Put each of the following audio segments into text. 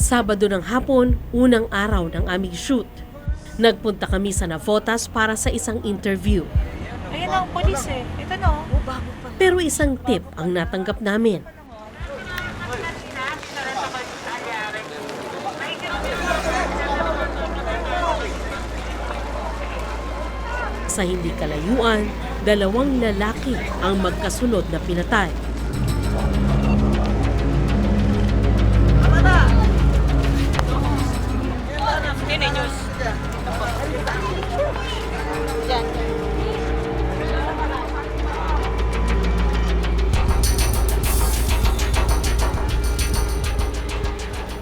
Sabado ng hapon, unang araw ng aming shoot. Nagpunta kami sa Navotas para sa isang interview. Ayun ang polis eh. Ito no. Pero isang tip ang natanggap namin. Sa hindi kalayuan, dalawang lalaki ang magkasunod na pinatay.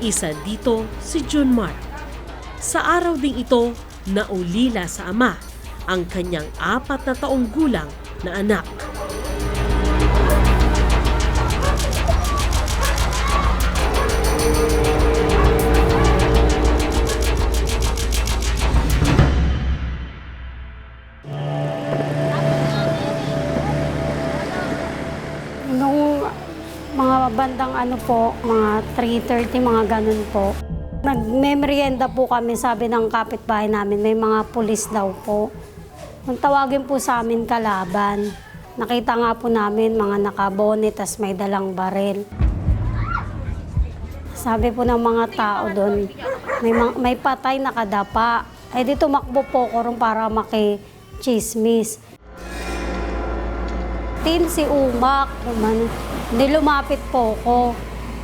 Isa dito si Junmar. Sa araw ding ito, naulila sa ama ang kanyang 4 na taong gulang na anak. Nung mga bandang mga 3:30, mga ganun po. Nagmemerienda po kami, sabi ng kapitbahay namin, may mga pulis daw po. Nung tawagin po sa amin kalaban, nakita nga po namin mga nakabone, tas may dalang baril. Sabi po ng mga tao doon, may patay nakadapa. Eh di tumakbo po ko ron para makichismis. Si Umak, hindi lumapit po ko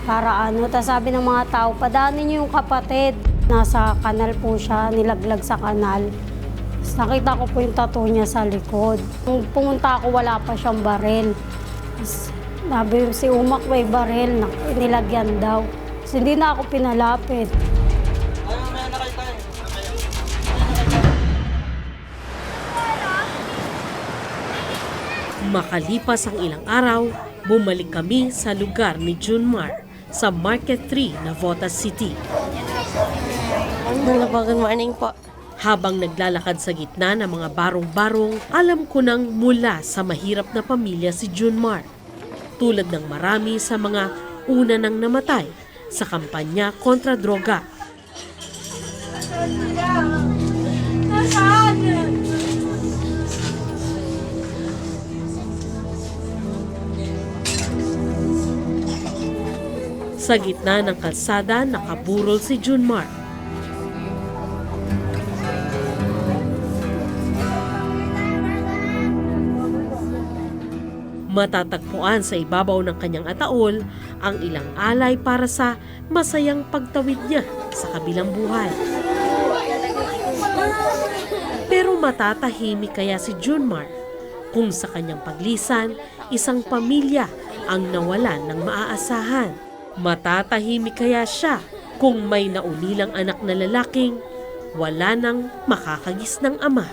para tas sabi ng mga tao, padaanin niyo yung kapatid. Nasa kanal po siya, nilaglag sa kanal. Tapos nakita ko po yung tattoo niya sa likod. Nung pumunta ako, wala pa siyang baril. Tapos sabi si Umak may baril, nilagyan daw. Tapos hindi na ako pinalapit. Makalipas ang ilang araw, bumalik kami sa lugar ni Junmar sa Market 3, Navotas City. Good morning po. Habang naglalakad sa gitna ng mga barong-barong, alam ko nang mula sa mahirap na pamilya si Junmar. Tulad ng marami sa mga una nang namatay sa kampanya kontra droga. Sa gitna ng kalsada, nakaburol si Junmar. Matatagpuan sa ibabaw ng kanyang ataol ang ilang alay para sa masayang pagtawid niya sa kabilang buhay. Pero matatahimik kaya si Junmar kung sa kanyang paglisan, isang pamilya ang nawalan ng maaasahan. Matatahimik kaya siya kung may naulilang anak na lalaking wala nang makakagis ng ama.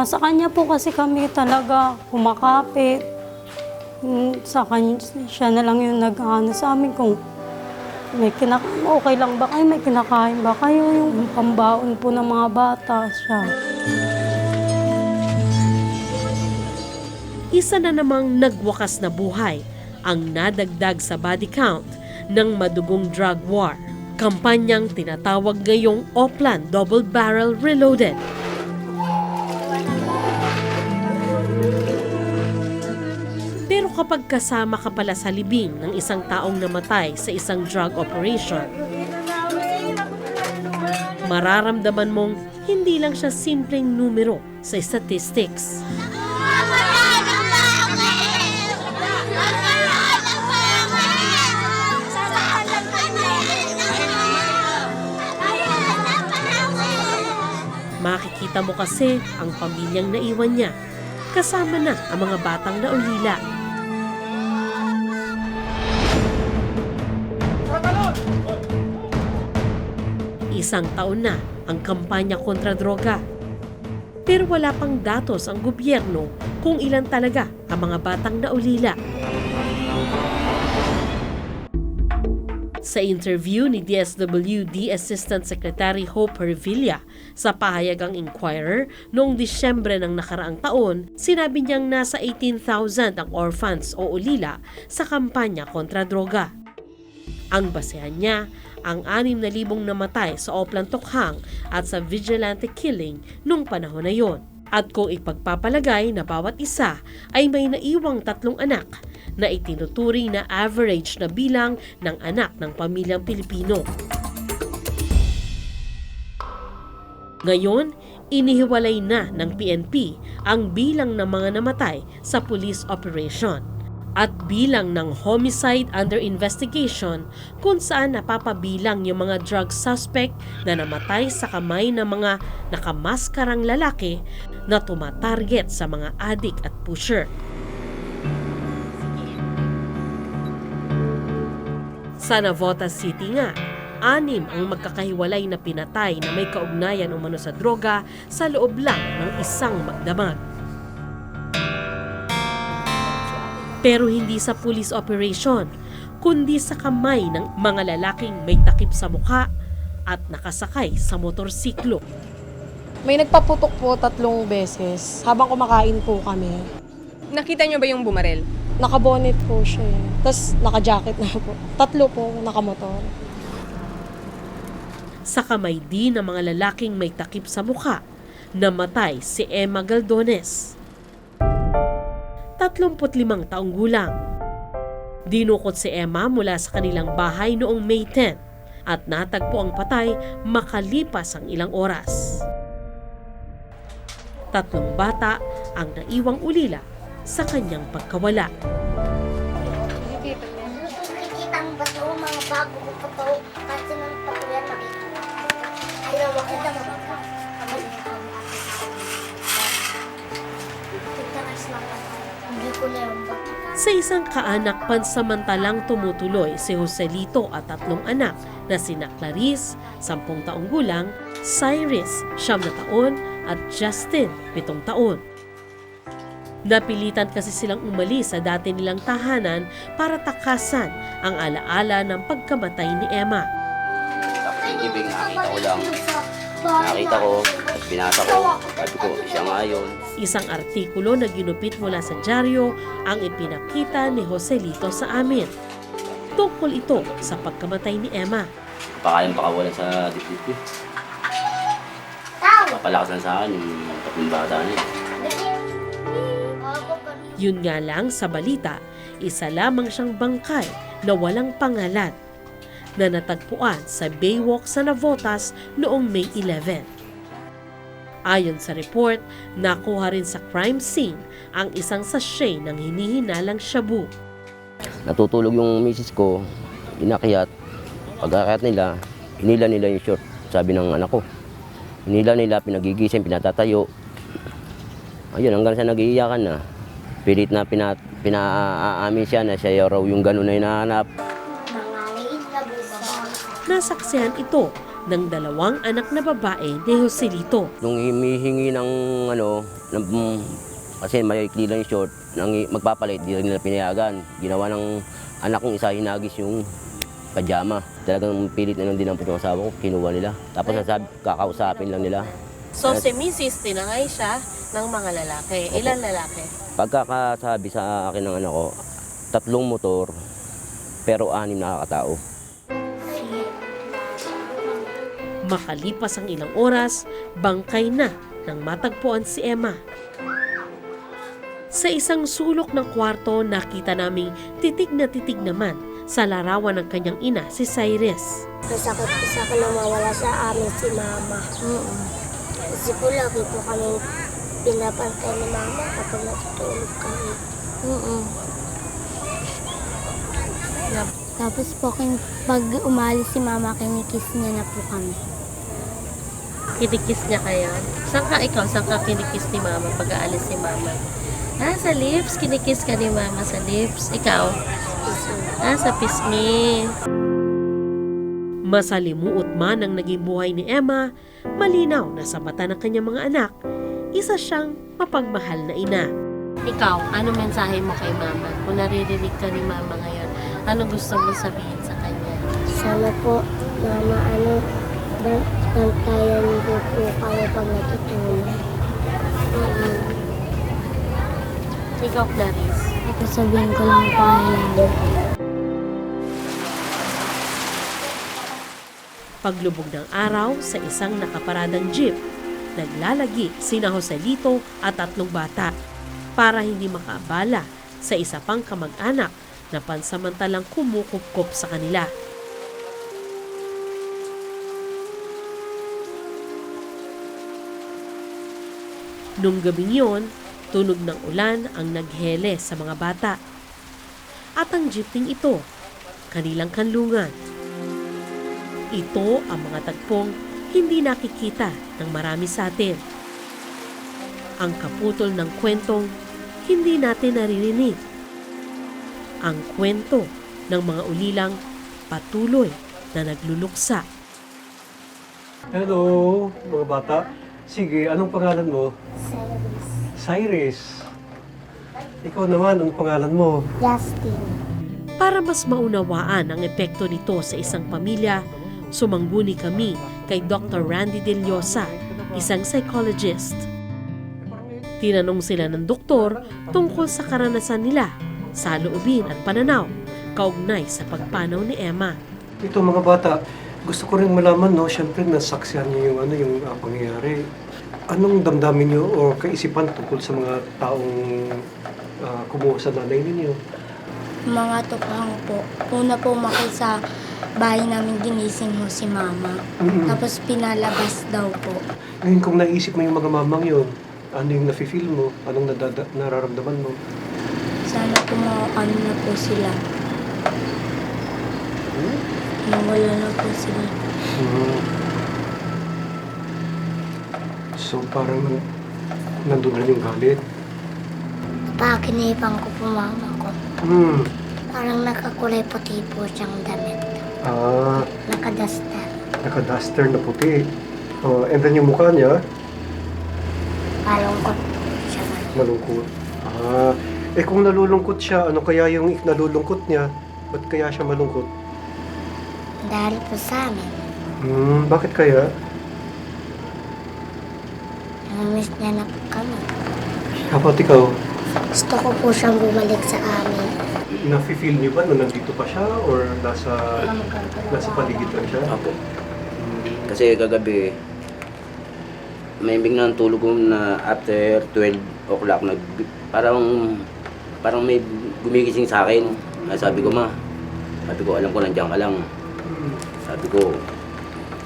Sa kanya po kasi kami talaga kumakapit. Sa kanya, siya na lang yung nag-ano sa amin kung okay lang ba kayo, may kinakain ba kayo, yung pambaon po ng mga bata siya. Isa na namang nagwakas na buhay ang nadagdag sa body count ng madugong drug war. Kampanyang tinatawag ngayong Oplan Double Barrel Reloaded. Pero kapag kasama ka pala sa libing ng isang taong namatay sa isang drug operation, mararamdaman mong hindi lang siya simpleng numero sa statistics. Makikita mo kasi ang pamilyang naiwan niya, kasama na ang mga batang naulila. Isang taon na ang kampanya kontra droga. Pero wala pang datos ang gobyerno kung ilan talaga ang mga batang naulila. Sa interview ni DSWD Assistant Secretary Hope Hervilla sa pahayagang Inquirer noong Disyembre ng nakaraang taon, sinabi niyang nasa 18,000 ang orphans o ulila sa kampanya kontra droga. Ang basehan niya, ang 6,000 namatay sa Oplan Tokhang at sa vigilante killing nung panahon na yon. At kung ipagpapalagay na bawat isa ay may naiwang 3 anak na itinuturing na average na bilang ng anak ng pamilyang Pilipino. Ngayon, inihiwalay na ng PNP ang bilang ng mga namatay sa police operation at bilang ng homicide under investigation kung saan napapabilang yung mga drug suspect na namatay sa kamay ng mga nakamaskarang lalaki na tumatarget sa mga adik at pusher. Sa Navotas City nga, 6 ang magkakahiwalay na pinatay na may kaugnayan umano sa droga sa loob lang ng isang magdamag. Pero hindi sa police operation, kundi sa kamay ng mga lalaking may takip sa mukha at nakasakay sa motorsiklo. May nagpaputok po 3 beses habang kumakain po kami. Nakita niyo ba yung bumarel? Nakabonet po siya. Tapos naka-jacket na po. 3 po nakamotor. Sa kamay din ng mga lalaking may takip sa mukha, namatay si Emma Galdones. 35 taong gulang. Dinukot si Emma mula sa kanilang bahay noong May 10 at natagpo ang patay makalipas ang ilang oras. 3 bata ang naiwang ulila sa kanyang pagkawala. Nakikita ang bato, mga bago ko bato, kasi nang pakuyan nakikita. Ayaw, makita mo ba? Titaras lang ako. Hindi ko na yung bato. Sa isang kaanak pansamantalang tumutuloy si Joselito at 3 anak na sina Clarice, 10 taong gulang, Cyrus, 9 taon, at Justin, 7 taon. Napilitan kasi silang umalis sa dati nilang tahanan para takasan ang alaala ng pagkamatay ni Emma. Ibig nakita ko lang. Nakita ko, binasa ko, sabi ko, siya nga yun. Isang artikulo na ginupit mula sa dyaryo ang ipinakita ni Joselito sa amin. Tungkol ito sa pagkamatay ni Emma. Pakayang pakawalan sa dibdib ko. Papalakas lang sa akin yung 3 bata niya. Yun nga lang sa balita, isa lamang siyang bangkay na walang pangalan na natagpuan sa Baywalk sa Navotas noong May 11. Ayon sa report, nakuha rin sa crime scene ang isang sachet ng hinihinalang shabu. Natutulog yung misis ko, inakyat. Pag-akyat nila, hinila nila yung short, sabi ng anak ko. Hinila nila, pinagigising, pinatatayo. Ayun, hanggang sa nag-iiyakan na. Pilit na pinaamin siya na siya raw yung gano'n na hinahanap. Nasaksihan ito ng 2 anak na babae ni Joselito. Nung humihingi ng kasi maikli lang yung short, magpapalit, di rin nila pinayagan. Ginawa ng anak kong isa, hinagis yung pajama. Talagang pilit na lang din ang puto ng asawa ko, kinuha nila. Tapos kakausapin lang nila. So si Mrs. tinangay siya ng mga lalaki. Ilan lalaki? Pagkakasabi sa akin ng anak ko, 3 motor, pero 6 nakakatao. Makalipas ang ilang oras, bangkay na nang matagpuan si Emma. Sa isang sulok ng kwarto, nakita naming titig na titig naman sa larawan ng kanyang ina, si Cyrus. Masakit isa ko na mawala sa amin si Mama. Kasi po lagi po kami pinapantay ni Mama kapag natutulog kami. Tapos po, pag umalis si Mama, kinikiss niya na po kami. Kinikis niya kayo? Saan ka ikaw? Saan ka kinikis ni Mama pag aalis si Mama? Sa lips. Kinikis ka ni Mama sa lips. Ikaw? Sa pisngi. Masalimuot man ang naging buhay ni Emma, malinaw na sa mata ng kanyang mga anak, isa siyang mapagmahal na ina. Ikaw, ano mensahe mo kay Mama? Kung naririnig ka ni Mama ngayon, ano gusto mo sabihin sa kanya? Sana po, mama, bantayan niyo po kami pag natutulog. Ikaw, Clarice. Ito sabihin ko lang po kailangan. Paglubog ng araw sa isang nakaparadang jeep, naglalagi sina Joselito at 3 bata para hindi makaabala sa isa pang kamag-anak na pansamantalang kumukupkop sa kanila. Nung gabing yon, tunog ng ulan ang naghele sa mga bata. At ang jeepning ito, kanilang kanlungan. Ito ang mga tagpong hindi nakikita ng marami sa atin. Ang kaputol ng kwentong hindi natin naririnig. Ang kwento ng mga ulilang patuloy na nagluluksa. Hello, mga bata. Sige, anong pangalan mo? Cyrus. Ikaw naman, anong pangalan mo? Justin. Para mas maunawaan ang epekto nito sa isang pamilya, sumangguni kami kay Dr. Randy De Llosa, isang psychologist. Tinanong sila ng doktor tungkol sa karanasan nila, saloobin at pananaw, kaugnay sa pagpanaw ni Emma. Ito mga bata, gusto ko rin malaman, no, syempre nasaksihan niyo yung pangyayari. Anong damdamin niyo o kaisipan tungkol sa mga taong kumuha sa nanay ninyo? Mga tukang po. Una po sa bahay namin ginising ho si mama. Tapos pinalabas daw po. Ngayon kung naisip mo yung mga mamang yun, ano yung nafe-feel mo? Anong nararamdaman mo? Sana po ano na po sila. Nawala na po sila. So parang nandun rin yung galit. Pakinipan ko po mama ko. Parang nakakulay puti po siyang damit. Nakaduster. Naka-duster na puti. And then yung mukha niya, Malungkot po siya. malungkot. Kung nalulungkot siya, ano kaya yung nalulungkot niya? Ba't kaya siya malungkot? Dahil po sa amin. Bakit kaya? Namiss niya na po kami. Kapag ikaw, Gusto ko po siyang bumalik sa amin. nafe-feel niyo ba na nandito pa siya or nasa paligid lang siya? Apo. Kasi kagabi, may biglang tulog ko na after 12 o'clock, parang may gumigising sa akin. Sabi ko, alam ko nandiyan ka lang. Sabi ko,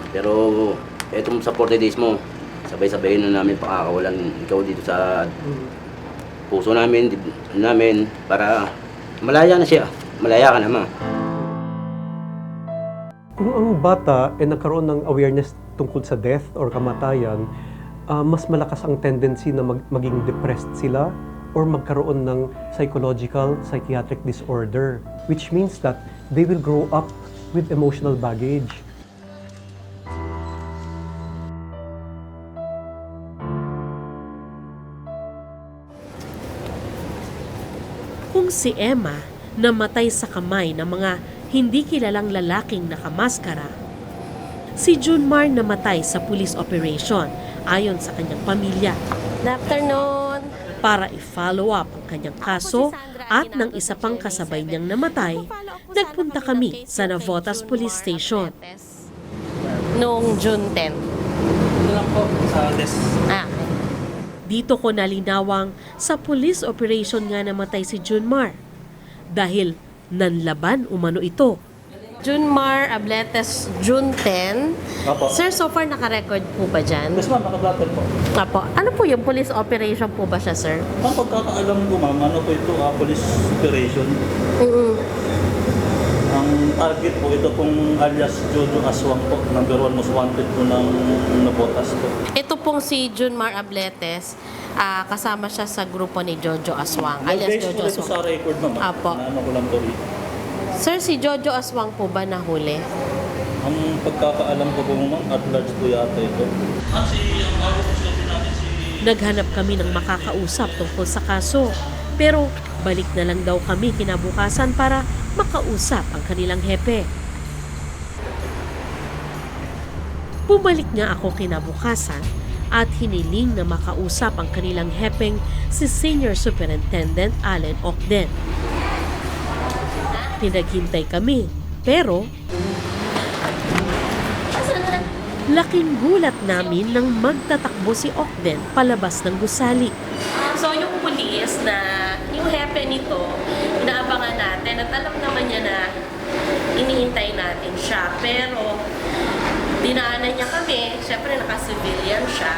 pero etong sa 40 days mo, sabay-sabayin na namin pakakawalan ikaw dito sa puso namin para malaya na siya. Malaya ka naman. Kung ang bata ay nagkaroon ng awareness tungkol sa death or kamatayan, mas malakas ang tendency na maging depressed sila or magkaroon ng psychiatric disorder, which means that they will grow up with emotional baggage. Kung si Emma namatay sa kamay ng mga hindi kilalang lalaking nakamaskara, si Junmar namatay sa police operation ayon sa kanyang pamilya. Good afternoon. Para i-follow up ang kanyang kaso at ng isa pang kasabay niyang namatay, nagpunta kami sa Navotas Police Station. Noong June 10. Ito lang po sa desk. Dito ko nalinawang sa police operation nga namatay si Junmar dahil nanlaban umano ito. Junmar Abletes, June 10. Opo. Sir, so far naka-record po ba dyan? Yes ma'am, naka-blatter po. Apo. Ano po yung police operation po ba siya, sir? Ang pagkakaalam ko ma'am, ano po ito, police operation. Ang target po, ito pong alias Jojo Aswang po. Number 1 most wanted po ng Navotas po. Ito pong si Junmar Abletes, kasama siya sa grupo ni Jojo Aswang, alias Based Jojo po ito sa Aswang. record ma'am. Apo. Na ano ko lang po ito. Sir, si Jojo Aswang po ba nahuli? Ang pagkakaalam ko po ma'am, at large po yata ito. Naghanap kami ng makakausap tungkol sa kaso, pero balik na lang daw kami kinabukasan para makausap ang kanilang hepe. Bumalik nga ako kinabukasan at hiniling na makausap ang kanilang hepeng si Senior Superintendent Allen Ocden. Pinaghintay kami, pero laking gulat namin nang magtatakbo si Ocden palabas ng gusali. So yung pulis na yung hepe nito, inaabangan natin at alam naman niya na inihintay natin siya. Pero dinaanan niya kami, syempre naka-civilian siya.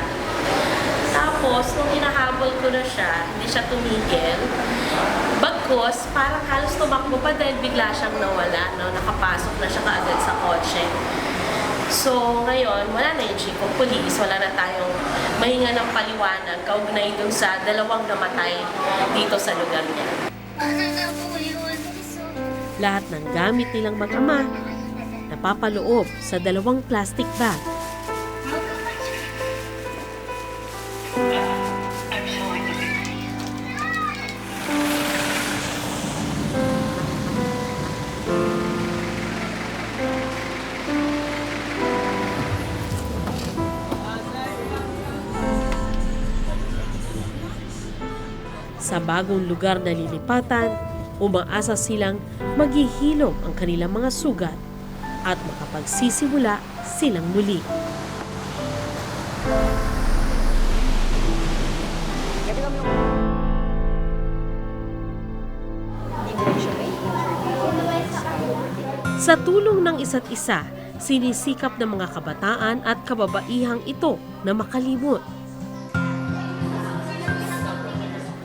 Tapos, nung hinahabol ko na siya, hindi siya tumigil. Bagkos, parang halos tumakbo pa dahil bigla siyang nawala. No? Nakapasok na siya kaagad sa kotse. So, ngayon, wala na yung chief of police. Wala na tayong mahinga ng paliwanag kaugnay dun sa dalawang namatay dito sa lugar niya. Lahat ng gamit nilang mag-ama napapaloob sa 2 plastic bag. Sa bagong lugar na lilipatan, umaasa silang maghihilom ang kanilang mga sugat at makapagsisimula silang muli. Sa tulong ng isa't isa, sinisikap ng mga kabataan at kababaihang ito na makalimot.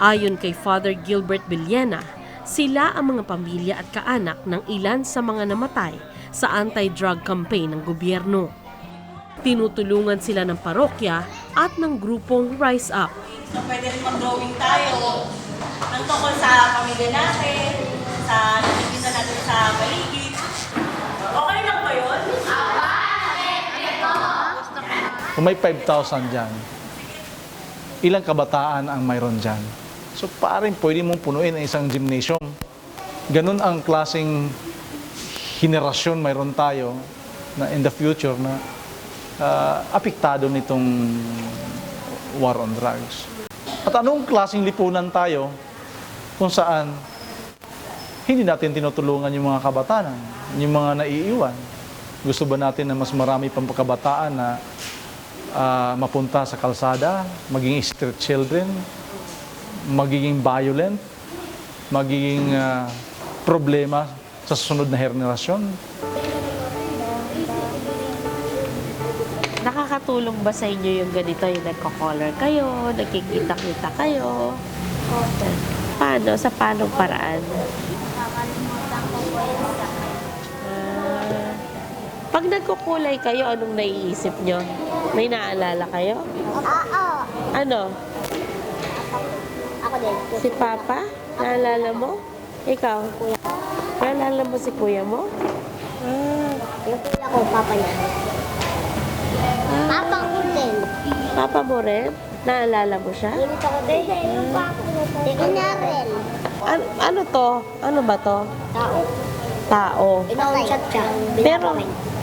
Ayon kay Father Gilbert Villena, sila ang mga pamilya at kaanak ng ilan sa mga namatay sa anti-drug campaign ng gobyerno. Tinutulungan sila ng parokya at ng grupong Rise Up. So pwede rin mag-drawing tayo ng tungkol sa pamilya natin, sa nakikita natin sa paligid. Okay lang ba yun? Kung may 5,000 dyan, ilang kabataan ang mayroon dyan? So paring pwede mong punuin ang isang gymnasium. Ganun ang klaseng henerasyon mayroon tayo na in the future na apektado nitong war on drugs. At anong klaseng lipunan tayo kung saan hindi natin tinutulungan yung mga kabataan, yung mga naiiwan? Gusto ba natin na mas marami pang kabataan na mapunta sa kalsada, maging street children, magiging violent, magiging problema sa susunod na henerasyon? Nakakatulong ba sa inyo yung ganito, yung nagko-color kayo, nagkikita-kita kayo? Paano? Sa paanong paraan? Pag nagkukulay kayo, anong naiisip nyo? May naalala kayo? Oo. Ano? Ako din. Si Papa? Naalala mo? Ikaw? Naalala mo si kuya mo? Yung kuya ko, papa niya. Papa ko din. Papa mo rin? Naalala mo siya? Dito ko din. Hindi na rin. Ano to? Ano ba to? Tao. Tao. Ina-chat siya. Pero,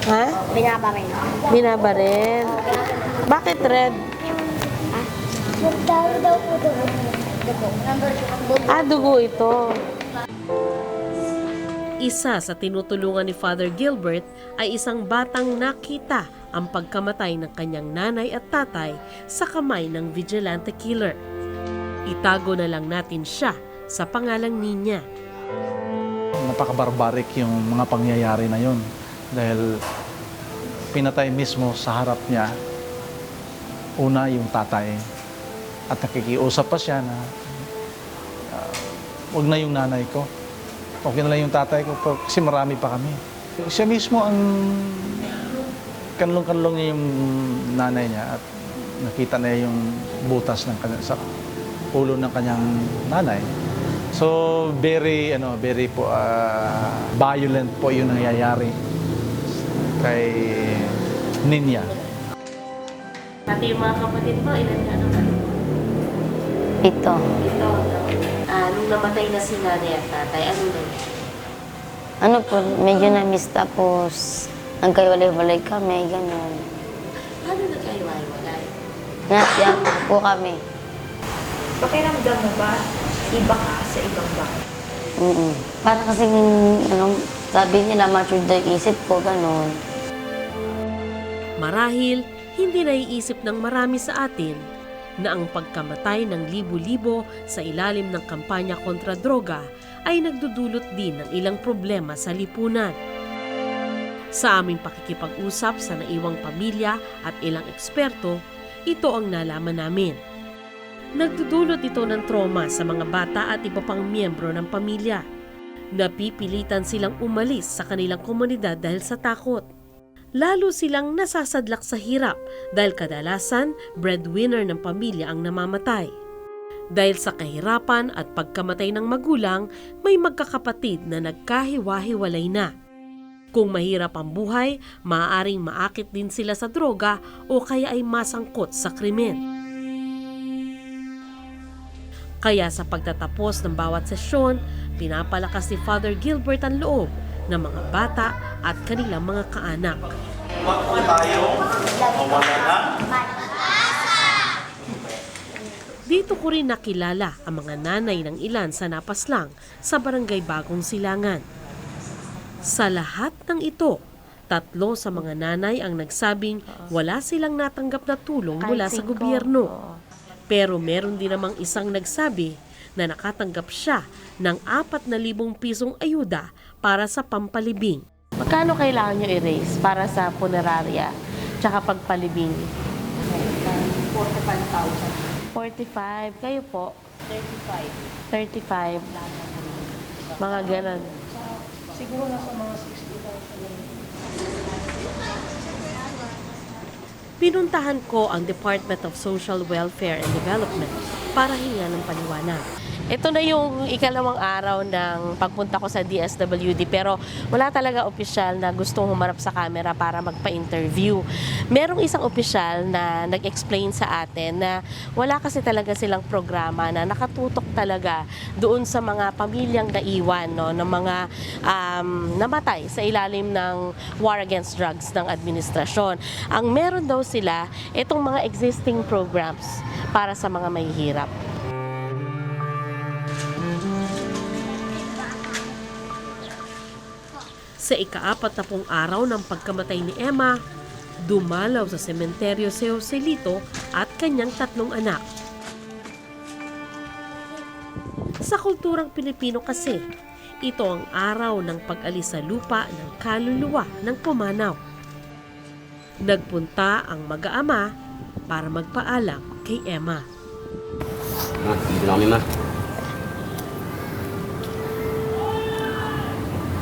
ha? Binabarin. Binabarin. Bakit red? Magdalo daw po doon. Dugo ito. Isa sa tinutulungan ni Father Gilbert ay isang batang nakita ang pagkamatay ng kanyang nanay at tatay sa kamay ng vigilante killer. Itago na lang natin siya sa pangalang Ninya. Napaka-barbaric yung mga pangyayari na yun dahil pinatay mismo sa harap niya una yung tatay at nakikiusap pa siya na huwag na yung nanay ko, okay na lang yung tatay ko kasi marami pa kami. Siya mismo ang kanlong-kanlong niya yung nanay niya at nakita na yung butas ng sa ulo ng kanyang nanay. So very po violent po yung nangyayari kay Ninya. Pati yung mga kapatid mo, ilan ka naman? Ito. Nung namatay na si nanay at tatay, ano nun? Ano po, medyo na-miss tapos nagkaiwalay-walay kami, gano'n. Paano nagkahiwa-hiwalay? Yan po kami. Pakiramdam mo ba, iba ka sa ibang bakit? Para kasing, sabi nila, matured na yung isip ko, ganun. Marahil, hindi naiisip ng marami sa atin na ang pagkamatay ng libo-libo sa ilalim ng kampanya kontra droga ay nagdudulot din ng ilang problema sa lipunan. Sa aming pakikipag-usap sa naiwang pamilya at ilang eksperto, ito ang nalaman namin. Nagdudulot ito ng trauma sa mga bata at iba pang miyembro ng pamilya. Napipilitan silang umalis sa kanilang komunidad dahil sa takot. Lalo silang nasasadlak sa hirap dahil kadalasan breadwinner ng pamilya ang namamatay. Dahil sa kahirapan at pagkamatay ng magulang, may magkakapatid na nagkahiwa-hiwalay na. Kung mahirap ang buhay, maaaring maakit din sila sa droga o kaya ay masangkot sa krimen. Kaya sa pagtatapos ng bawat sesyon, pinapalakas ni Father Gilbert ang loob ng mga bata at kanilang mga kaanak. Huwag po tayong mawala ng Dito ko rin nakilala ang mga nanay ng ilan sa napaslang sa Barangay Bagong Silangan. Sa lahat ng ito, 3 sa mga nanay ang nagsabing wala silang natanggap na tulong mula sa gobyerno. Pero meron din namang isang nagsabi na nakatanggap siya ng 4,000 pisong ayuda para sa pampalibing. Magkano kailangan nyo i-raise para sa punerarya tsaka pagpalibing? 45,000. 45. Kayo po? 35. Mga ganon. Siguro nasa mga 60,000. Pinuntahan ko ang Department of Social Welfare and Development para hingan ng paliwanag. Ito na yung ikalawang araw ng pagpunta ko sa DSWD pero wala talaga opisyal na gustong humarap sa camera para magpa-interview. Merong isang opisyal na nag-explain sa atin na wala kasi talaga silang programa na nakatutok talaga doon sa mga pamilyang naiwan, no, ng mga namatay sa ilalim ng war against drugs ng administrasyon. Ang meron daw sila itong mga existing programs para sa mga mahihirap. Sa ika-40 araw ng pagkamatay ni Emma, dumalaw sa sementeryo si Joselito at kanyang 3 anak. Sa kulturang Pilipino kasi, ito ang araw ng pag-alis sa lupa ng kaluluwa ng pumanaw. Nagpunta ang mag-aama para magpaalam kay Emma. Dito na kami, ma.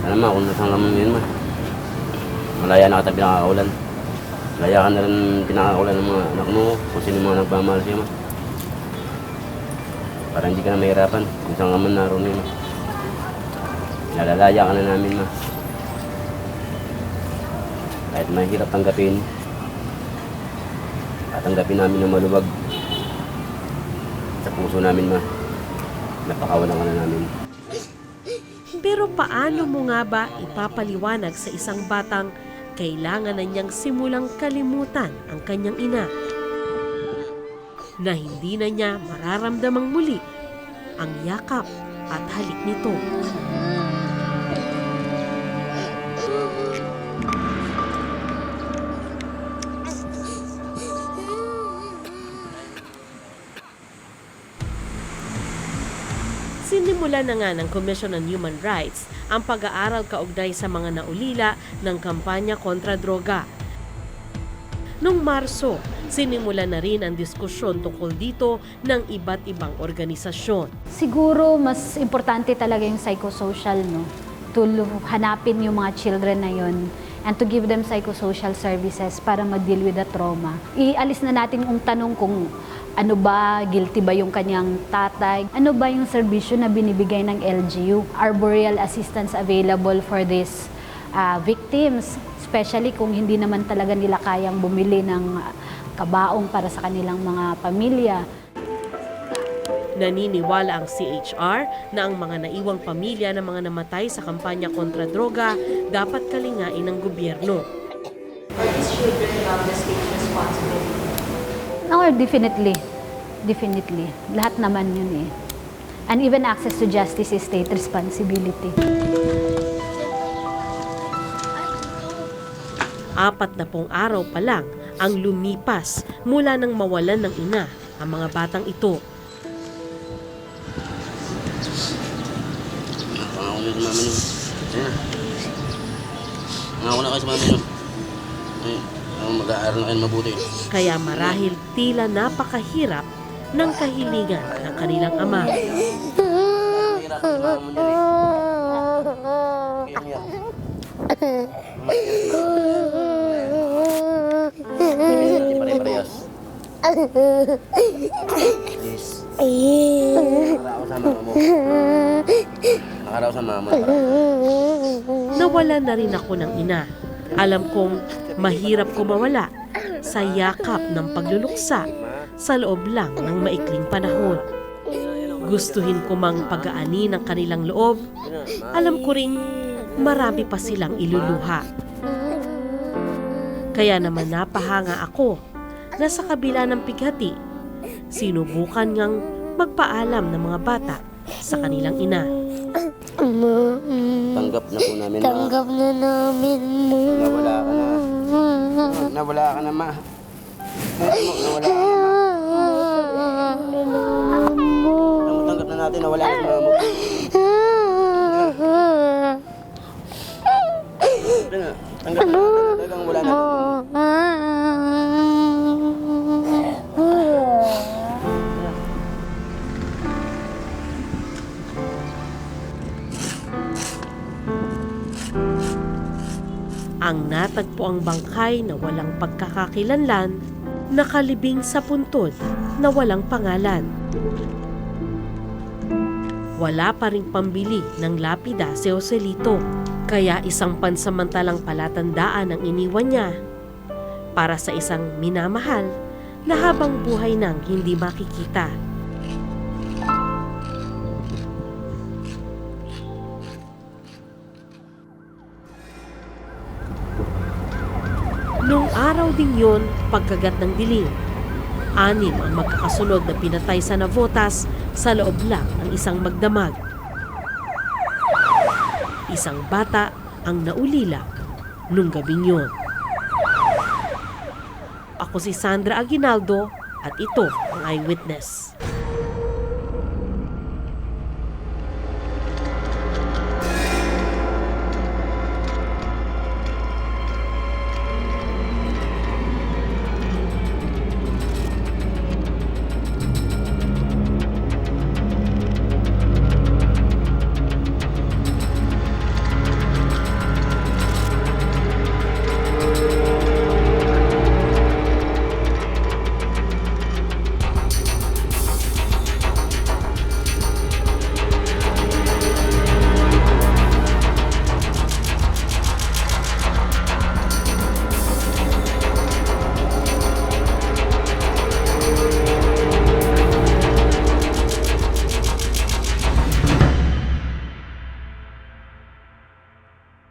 Sana ma, kung nasang lamang yun, ma. Malaya na kita pinakakaulan. Malaya ka na rin pinakakaulan ng mga anak mo, kung sino mga nagmamahal siya, ma. Para hindi ka na mahirapan, kung saan ka man naroon yun, ma. Nalalaya ka na namin, ma. Kahit mahirap tanggapin, tatanggapin namin ng maluwag. Sa puso namin, ma. Napakawalan ka na namin. Pero paano mo nga ba ipapaliwanag sa isang batang kailangan na niyang simulang kalimutan ang kanyang ina? Na hindi na niya mararamdamang muli ang yakap at halik nito. Sinimulan na nga ng Commission on Human Rights ang pag-aaral kaugnay sa mga naulila ng kampanya kontra droga. Noong Marso, sinimulan na rin ang diskusyon tungkol dito ng iba't ibang organisasyon. Siguro mas importante talaga yung psychosocial, no? To hanapin yung mga children na yun and to give them psychosocial services para mag-deal with the trauma. Ialis na natin yung tanong kung ano ba, guilty ba yung kanyang tatay? Ano ba yung serbisyo na binibigay ng LGU? Arboreal assistance available for these victims, especially kung hindi naman talaga nila kayang bumili ng kabaong para sa kanilang mga pamilya. Naniniwala ang CHR na ang mga naiwang pamilya ng mga namatay sa kampanya kontra droga dapat kalingain ng gobyerno. Or children the state's responsibility? No, definitely. Definitely. Lahat naman yun eh. And even access to justice is state responsibility. 40 araw pa lang ang lumipas mula nang mawalan ng ina ang mga batang ito. Nangako na kayo sa mami nyo. Mag-aaral na kayo mabuti. Kaya marahil tila napakahirap ng kahilingan ng kanilang ama. Pare-parehas. Nakaraw sa mama. Nawalan na rin ako ng ina. Alam kong mahirap ko mawala sa yakap ng pagluluksa sa loob lang ng maikling panahon. Gustuhin ko mang pag-aani ng kanilang loob. Alam ko ring marami pa silang iluluha. Kaya naman napahanga ako na sa kabila ng pighati, sinubukan ngang magpaalam ng mga bata sa kanilang ina. Tanggap na po namin Tanggap na namin mo. Nawala ka na. Nawala ka na, ma. Nawala ka na. Tanggap na natin, nawala ka na, ma. Tanggap na natin, talagang wala na. Ang natagpo ang bangkay na walang pagkakakilanlan, nakalibing sa puntod na walang pangalan. Wala pa ring pambili ng lapida si Joselito, kaya isang pansamantalang palatandaan ang iniwan niya para sa isang minamahal na habang buhay nang hindi makikita. Nung araw ding yun, pagkagat ng dilim, 6 ang magkakasunod na pinatay sa Navotas sa loob lang ng isang magdamag. Isang bata ang naulila nung gabing yun. Ako si Sandra Aguinaldo at ito ang Eyewitness.